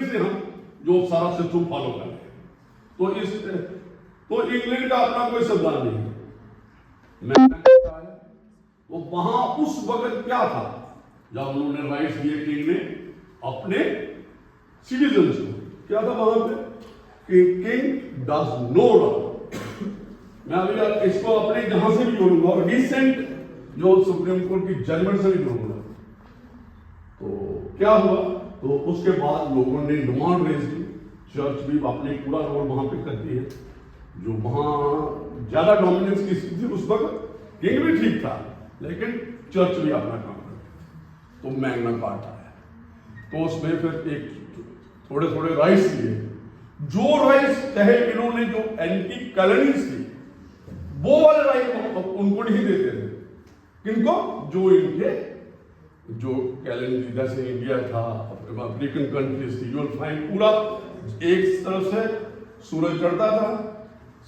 से हम जो सारा सिस्टम फॉलो कर रहे हैं। तो इंग्लैंड का अपना कोई संविधान नहीं है। तो वहां उस वक्त क्या था जब उन्होंने राइट्स दिए किंग ने अपने सिटीजन्स को, क्या था वहां पे कि किंग डज नो रॉन्ग। मैं अभी इसको अपने जहां से भी जोड़ूंगा और रिसेंट जो सुप्रीम कोर्ट की जजमेंट से भी जोड़ूंगा। तो क्या हुआ, तो उसके बाद लोगों ने डिमांड रेज की, चर्च भी अपने पूरा रोल वहां पे करती है। जो वहां ज्यादा डोमिनेंस की स्थिति उस वक्त, किंग भी ठीक था लेकिन चर्च भी अपना काम करती। तो मैग्ना कार्टा आया, तो उसमें फिर एक थोड़े थोड़े राइट्स लिए। जो राइट्स चाहे इन्होंने जो एंटी कॉलोनीज थी वो वाले राइट उनको नहीं देते थे। किनको? जो इनके जो कैलेंडर जैसे इंडिया था, अफ्रीकन कंट्रीज थी, यू विल फाइंड पूरा एक तरफ से सूरज चढ़ता था,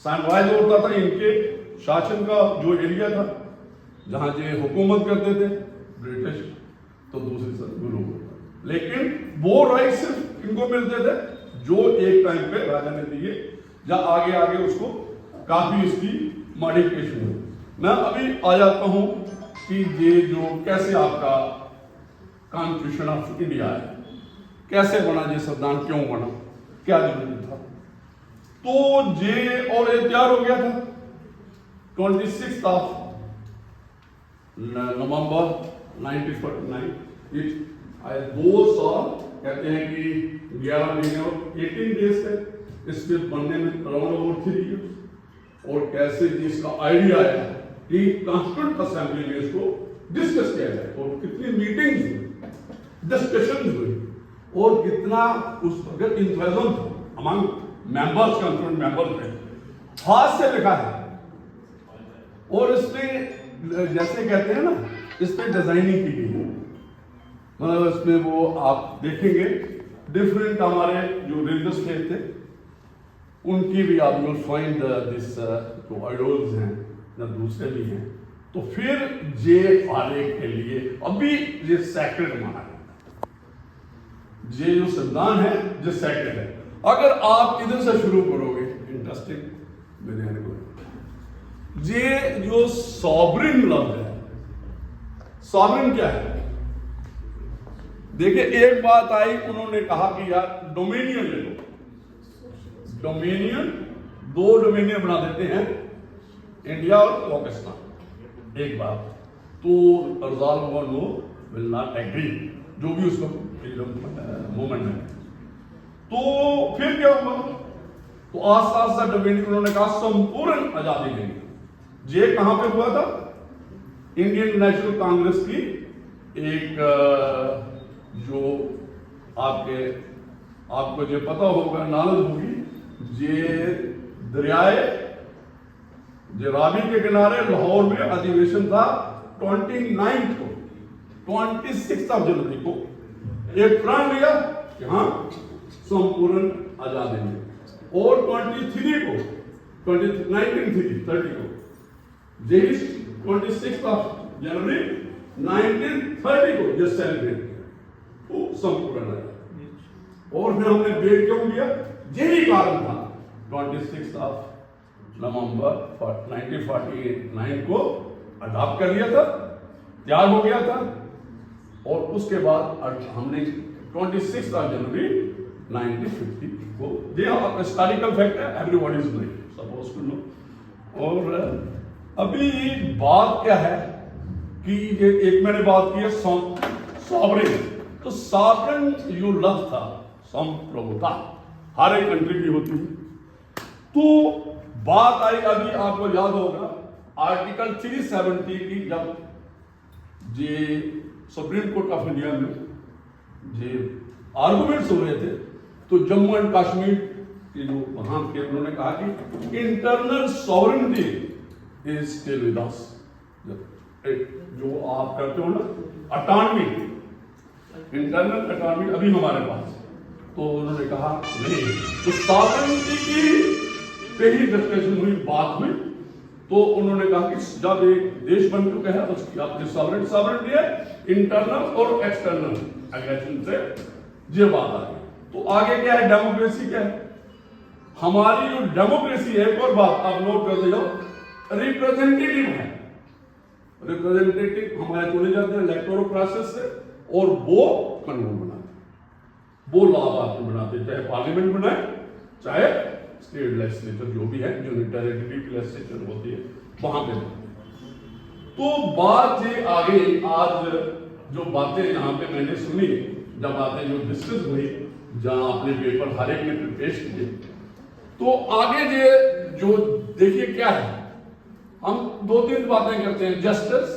सनराइज होता था, इनके शासन का जो एरिया था जहां ये हुकूमत करते थे ब्रिटिश, तो दूसरी तरफ गुरु होता। लेकिन वो राइट सिर्फ इनको मिलते थे जो एक टाइम पे राजा ने दिए, या आगे आगे उसको काफी इसकी मॉडिफिकेशन हुई। मैं अभी आ जाता हूं कि ये जो कैसे आपका कॉन्स्टिट्यूशन ऑफ इंडिया है, कैसे बना, ये संविधान क्यों बना, क्या जरूरी था। तो ये और ये तैयार हो गया था 26 नवंबर 1949। आए 2 साल, कहते हैं कि 11 महीने और 18 डेज थे इसके बनने में, अराउंड अबाउट 3 इयर्स। और कैसे इसका आइडिया आया कि कॉन्स्टिट्यूंट असेंबली में इसको डिस्कस किया जाए, और कितनी मीटिंग्स हुई, डिस्कशन हुई, और कितना उस वक्त इंथुजियाज्म था अमंग मेंबर्स, कॉन्स्टिट्यूंट मेंबर थे। हाथ से लिखा है, और इसमें जैसे कहते हैं ना, इस पे डिजाइनिंग की गई है। मतलब इसमें वो आप देखेंगे डिफरेंट हमारे जो रिलीजियस फेथ थे उनकी भी आप विल फाइंड दिस जो आइडल्स हैं या दूसरे भी हैं। तो फिर ये आने के लिए अभी ये सैक्रेड माना है, ये जो संविधान है ये सैक्रेड है। अगर आप इधर से शुरू करोगे, इंटरेस्टिंग मेरे को, ये जो सॉवरेन लफ्ज है, सॉवरेन क्या है? देखिए, एक बात आई, उन्होंने कहा कि यार डोमिनियन ले लो, डोमिनियन, 2 डोमिनियन बना देते हैं, इंडिया और पाकिस्तान। एक बात तो अर्जाल नो विल नॉट एग्री, जो भी उसको मूवमेंट है। तो फिर क्या हुआ, तो आस्ता डोमिनियन उन्होंने कहा संपूर्ण आजादी देंगे। ये कहां पे हुआ था? इंडियन नेशनल कांग्रेस की एक जो आपको जो पता होगा, नॉलेज होगी, ये दरियाए रावी के किनारे लाहौर में अधिवेशन था 29 को, 26 जनवरी को एक प्रण लिया कि हाँ संपूर्ण आजादी देंगे, और 23 को 1930 को, 26 जनवरी 1930 को ये सेलिब्रेट किया, तो संपूर्ण आजादी। और फिर हमने वेट क्यों किया? यही कारण था, 26 नवंबर 1949 को अडॉप्ट कर लिया था, तैयार हो गया था, और उसके बाद हमने 26 जनवरी 1950 को, ये हिस्टोरिकल फैक्ट है, everybody is suppose to know. और अभी बात क्या है कि ये एक मैंने बात की है सॉवरेन, तो सॉवरेन जो लफ्ज था, संप्रभुता हर एक कंट्री की होती है। तो बात आई, अभी आपको याद होगा आर्टिकल 370 की, जब ये सुप्रीम कोर्ट ऑफ इंडिया में ये आर्गुमेंट्स हो रहे थे, तो जम्मू एंड कश्मीर के जो वहां के उन्होंने कहा कि internal sovereignty is still with us. जो आप करते हो ना ऑटोनॉमी, इंटरनल ऑटोनॉमी अभी हमारे पास, तो उन्होंने कहा नहीं, तो सॉवरेनिटी की पे ही डिस्कशन हुई, बात हुई। तो उन्होंने कहा कि जब एक देश बन चुका है तो उसकी अपनी सॉवरेनिटी है, इंटरनल और एक्सटर्नल एग्रेशन से ये बात आ गई। तो आगे क्या है, डेमोक्रेसी क्या है? हमारी जो डेमोक्रेसी है, एक और बात आप नोट कर लो, रिप्रेजेंटेटिव है। रिप्रेजेंटेटिव हमारे चुने जाते हैं इलेक्टोरल प्रोसेस से, और वो कानून बनाते हैं, वो लॉ आपको बनाते हैं, चाहे पार्लियामेंट बनाए चाहे स्टेट लेजिस्लेचर जो भी है, जो टेरिटरी लेजिस्लेचर होती है वहां पे। तो बात ये आगे, आज जो बातें यहाँ पे मैंने सुनी, जब बातें जो डिस्कस हुई, जहां अपने पेपर हर एक ने पेश किए, तो आगे जो देखिए क्या है, हम 2-3 बातें करते हैं, justice,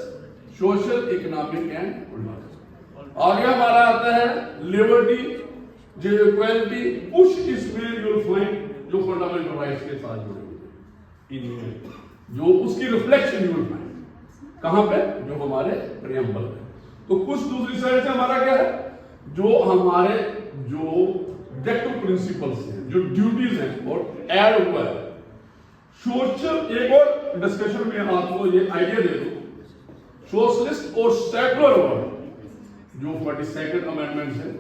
social, economic and political. आगे हमारा आता है लिबर्टी, जो इक्वालिटी, उस इसमें यू फाइंड जो फंडामेंटल राइट्स के साथ जुड़े हुए हैं, जो उसकी रिफ्लेक्शन यू फाइंड कहां पे, जो हमारे प्रियम्बल है। तो कुछ दूसरी साइड से हमारा क्या है, जो हमारे जो ऑब्जेक्टिव प्रिंसिपल्स हैं, जो ड्यूटीज हैं, और ऐड हुआ है सोशल। एक और डिस्कशन में आपको ये आइडिया दे दूं, सोशलिस्ट और सेकुलर वर्ल्ड, जो 42nd अमेंडमेंट है,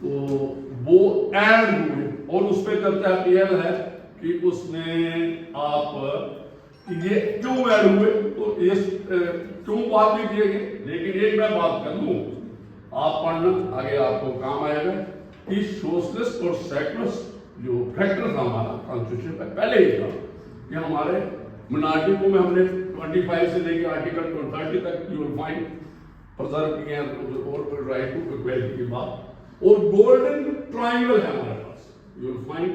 तो वो ऐड हुए, और उस पर चर्चा यह है कि उसमें आप ये क्यों ऐड हुए, तो ये क्यों बात नहीं किए गए। लेकिन एक मैं बात कर लूं, आप पढ़ना, आगे आपको काम आएगा कि सोशलिस्ट और सेकुलर जो फैक्टर्स हमारा कॉन्स्टिट्यूशन पे पहले ही था, कि हमारे मिनॉरिटी को में हमने 25 से लेकर आर्टिकल 30 तक यू विल फाइंड प्रिजर्व किए हैं, और राइट टू इक्वालिटी की बात, और गोल्डन ट्रायंगल है हमारे पास, you will find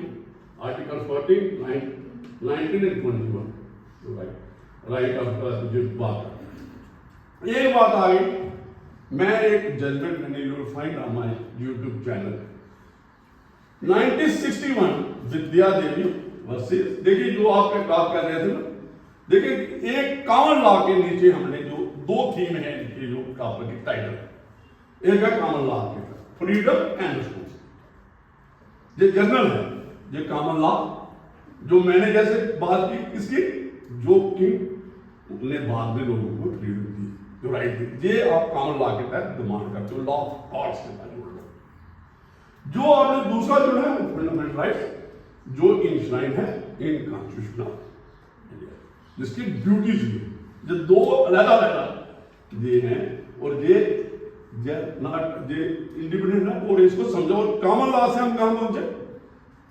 article 14, 19 and 21, right of जो बात। एक बात आ गई, मैं एक जजमेंट मैंने you will find on my YouTube channel, 1961 Vidya Devi versus, देखिए जो आप बात कर रहे थे ना, देखिए एक कॉमन लॉ के नीचे हमने जो 2 थीम है इनके, जो टॉपिक की टाइटल, एक है कॉमन लॉ के फ्रीडम एंड रिस्पॉन्सिबिलिटी, ये जनरल है, ये कॉमन लॉ, जो मैंने जैसे बात की इसकी, जो किंग ने बाद में लोगों को फ्रीडम दी, जो राइट दी, ये आप कॉमन लॉ के तहत डिमांड करते हो, लॉ ऑफ कॉर्ट्स के तहत। जो आपने दूसरा जो है फंडामेंटल राइट्स, जो इंश्राइन है इन कॉन्स्टिट्यूशन ऑफ इंडिया, जिसकी ड्यूटीज भी, जो 2 अलग-अलग ये हैं, और ये नॉट ये इंडिपेंडेंट है, और इसको समझो, कॉमन लॉ से हम कहां पहुंचे,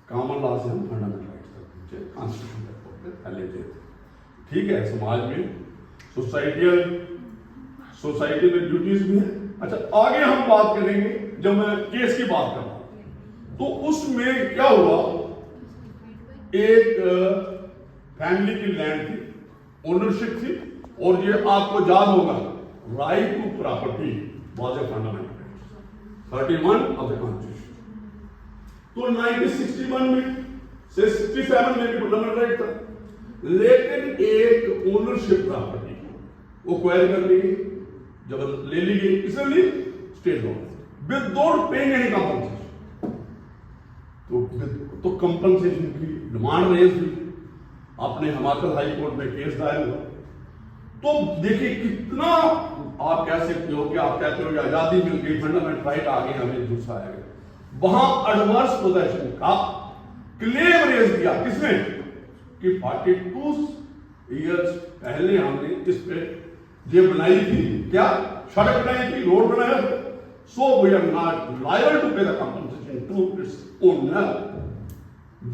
कॉमन लॉ से हम फंडामेंटल राइट्स तक पहुंचे, कॉन्स्टिट्यूशन तक पहुंचे, पहले थे। ठीक है, समाज में सोसाइटी में ड्यूटीज भी है। अच्छा, आगे हम बात करेंगे, जब मैं केस की बात कर रहा हूं, तो उसमें क्या हुआ, एक फैमिली की लैंड थी, ओनरशिप थी, और ये आपको याद होगा, right to property was a fundamental 31 of the constitution. तो 1961 में से 67 में भी फंडामेंटल राइट था, लेकिन एक ओनरशिप प्रॉपर्टी वो क्वायर कर ली गई, जब ले ली गई, इसलिए state government without paying any compensation, तो कंपनसेशन की डिमांड रेज हुई, अपने हिमाचल हाई कोर्ट में केस दायर हुआ। तो देखिए कितना आप कह सकते हो कि आप कहते हो कि आजादी मिल गई, फंडामेंटल राइट आ गए, हमें दूसरा आएगा, वहां एडवर्स पोजेशन का क्लेम रेज किया, किसने, कि 42 ईयर्स पहले हमने इस पे ये बनाई थी, क्या सड़क बनाई थी, रोड बनाया था, so we are not liable to pay the compensation to its owner.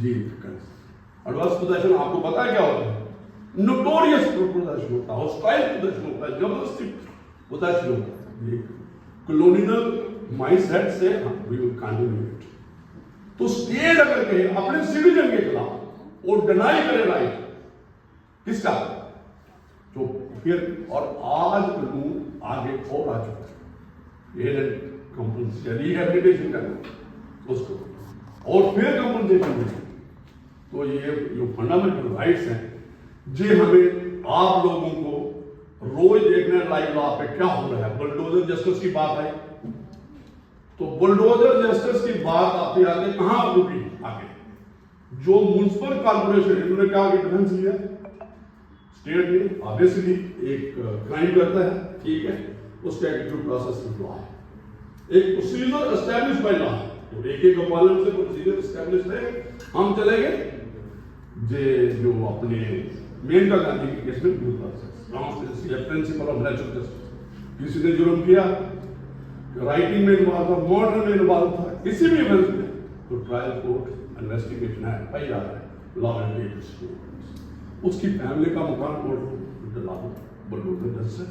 जी, एडवर्स पोजेशन आपको पता है क्या होता है, नोटोरियस पोजेशन होता है, हॉस्टाइल पोजेशन होता है, जबरदस्ती पोजेशन होता है, कॉलोनियल माइंडसेट से वी विल कंटिन्यू इट। तो स्टेट अगर कहे अपने सिटीजन के खिलाफ और डिनाई करे राइट किसका, तो फिर, और आज कानून आगे और आ चुका है, ये कंपनसेशन रिहैबिलिटेशन करना उसको, और फिर कंपनसेशन देना। तो ये जो फंडामेंटल राइट्स हैं, ये हमें आप लोगों को रोज देखने लाइव लॉ पे क्या हो रहा है। बुलडोजर जस्टिस की बात आई, तो बुलडोजर जस्टिस की बात आते आते कहां रुकी, आगे जो म्युनिसिपल कॉर्पोरेशन इन्होंने क्या डिफेंस लिया, स्टेट ने ऑब्वियसली एक क्राइम करता है, ठीक है, उसका एक ड्यू प्रोसेस लॉ है, एक प्रोसीजर एस्टैब्लिश बाय लॉ, तो एक एक कॉलम से प्रोसीजर एस्टैब्लिश है। हम चले गए जो अपने मेनका गांधी के केस में प्रिंसिपल ऑफ नेचुरल जस्टिस, किसी ने जुर्म किया, राइटिंग में इन्वॉल्व था, मर्डर में इन्वॉल्व था, किसी भी इवेंट में, तो ट्रायल कोर्ट इन्वेस्टिगेशन है, पाई जा रहा है लॉ एंड लीगल, उसकी फैमिली का मकान कोर्ट लागू बलूर जज से,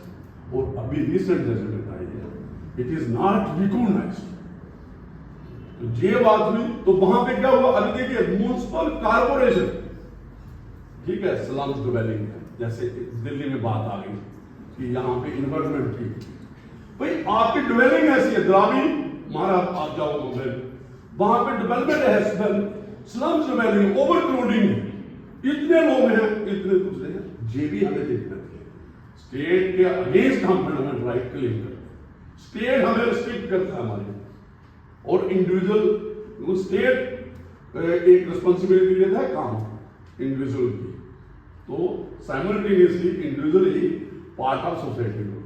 और अभी रिसेंट जजमेंट आई है, इट इज नॉट रिकॉग्नाइज्ड। तो ये बात हुई, तो वहां पे क्या हुआ? अभी देखिए म्युनिसिपल कारपोरेशन, ठीक है, स्लम्स डिवेलिंग है, जैसे दिल्ली में बात आ गई कि यहाँ पे इन्वायरमेंट की, भाई आपकी डिवेलिंग ऐसी है, द्रावी मारा आप जाओ मुंबई, वहां पे डेवलपमेंट है, स्लम्स डिवेलिंग, ओवर क्राउडिंग, इतने लोग हैं, इतने दूसरे हैं, ये भी हमें देखना चाहिए। स्टेट के अगेंस्ट हम फंडामेंटल राइट क्लेम करते हैं, स्टेट हमें रिस्ट्रिक्ट करता है हमारे, और इंडिविजुअल स्टेट एक रिस्पॉन्सिबिलिटी देता है काम इंडिविजुअल की, तो simultaneously individually part of society को।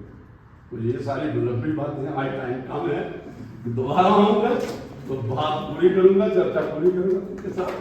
तो ये सारी डेवलपमेंट बातें हैं, आज टाइम कम है, दोबारा आऊंगा तो बात पूरी करूंगा, चर्चा पूरी करूंगा उनके साथ।